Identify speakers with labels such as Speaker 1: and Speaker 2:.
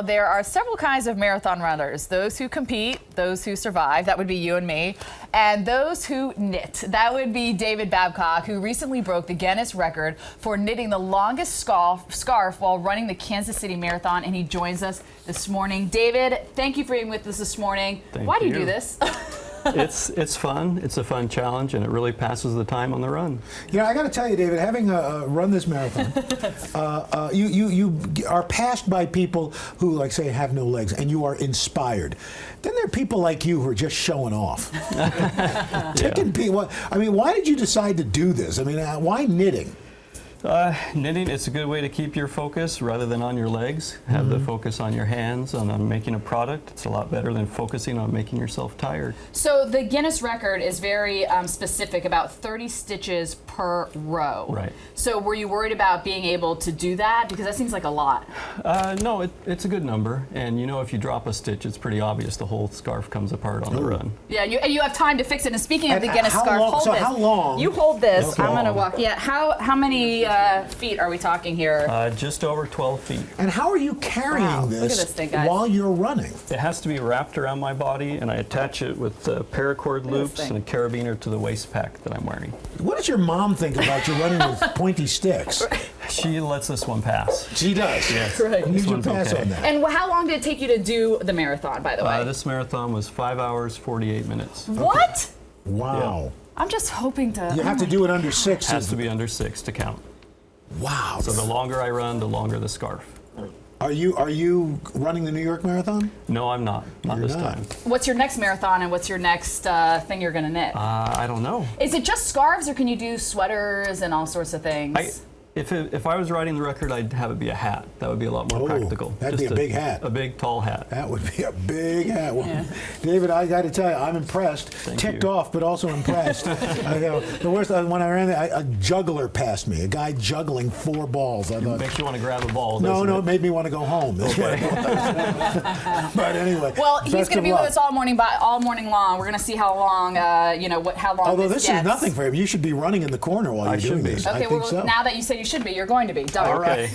Speaker 1: there are several kinds of marathon runners. Those who compete, those who survive, that would be you and me, and those who knit. That would be David Babcock, who recently broke the Guinness record for knitting the longest scarf while running the Kansas City Marathon, and he joins us this morning. David, thank you for being with us this morning. Why do you do this?
Speaker 2: It's fun. It's a fun challenge, and it really passes the time on the run.
Speaker 3: You know, I got to tell you, David, having run this marathon, you are passed by people who, like, say, have no legs, and you are inspired. Then there are people like you who are just showing off. Ticking people. I mean, why did you decide to do this? I mean, why knitting?
Speaker 2: Knitting, it's a good way to keep your focus rather than on your legs. Have the focus on your hands, on making a product. It's a lot better than focusing on making yourself tired.
Speaker 1: So the Guinness record is very specific, about 30 stitches per row.
Speaker 2: Right.
Speaker 1: So were you worried about being able to do that? Because that seems like a lot.
Speaker 2: No, it's a good number. And you know, if you drop a stitch, it's pretty obvious the whole scarf comes apart on the run.
Speaker 1: Yeah, and you have time to fix it. And speaking of the Guinness scarf, hold this.
Speaker 3: How long?
Speaker 1: You hold this.
Speaker 3: Okay.
Speaker 1: I'm going to walk. Yeah, how many feet are we talking here?
Speaker 2: Just over 12 feet.
Speaker 3: And how are you carrying this,
Speaker 1: Look at this thing, guys.
Speaker 3: while you're running?
Speaker 2: It has to be wrapped around my body, and I attach it with paracord loops and a carabiner to the waist pack that I'm wearing.
Speaker 3: What does your mom think about you running with pointy sticks?
Speaker 2: She lets this one pass.
Speaker 3: She does?
Speaker 2: Yes.
Speaker 1: Right.
Speaker 3: You need to
Speaker 2: one's
Speaker 3: pass
Speaker 2: okay.
Speaker 3: on that.
Speaker 1: And how long did it take you to do the marathon, by the way?
Speaker 2: This marathon was 5 hours, 48 minutes.
Speaker 1: What?
Speaker 3: Wow.
Speaker 1: I'm just hoping to.
Speaker 3: You have to do it under 6.
Speaker 2: Has to be under 6 to count.
Speaker 3: Wow.
Speaker 2: So the longer I run, the longer the scarf.
Speaker 3: Are you running the New York Marathon?
Speaker 2: No, I'm not. Not
Speaker 3: You're
Speaker 2: this
Speaker 3: not.
Speaker 2: time.
Speaker 1: What's your next marathon and what's your next thing you're going to knit?
Speaker 2: I don't know.
Speaker 1: Is it just scarves or can you do sweaters and all sorts of things?
Speaker 2: If I was riding the record, I'd have it be a hat. That would be a lot more practical.
Speaker 3: That'd be a big hat.
Speaker 2: A big, tall hat.
Speaker 3: That would be a big hat. Well, David, I got to tell you, I'm impressed. Ticked off, but also impressed. The worst, when I ran there, a juggler passed me. A guy juggling 4 balls. I thought,
Speaker 2: Makes you want to grab a ball.
Speaker 3: No,
Speaker 2: doesn't
Speaker 3: it made me want to go home.
Speaker 2: Okay.
Speaker 3: But anyway.
Speaker 1: Well, he's
Speaker 3: best
Speaker 1: going to
Speaker 3: of
Speaker 1: be
Speaker 3: luck.
Speaker 1: with us all morning long. We're going to see how long, how long.
Speaker 3: Although this
Speaker 1: gets.
Speaker 3: is nothing for him. You should be running in the corner while you're doing this.
Speaker 1: Okay,
Speaker 3: I think so.
Speaker 1: now that you said you should be, you're going to be. Done.
Speaker 2: Okay.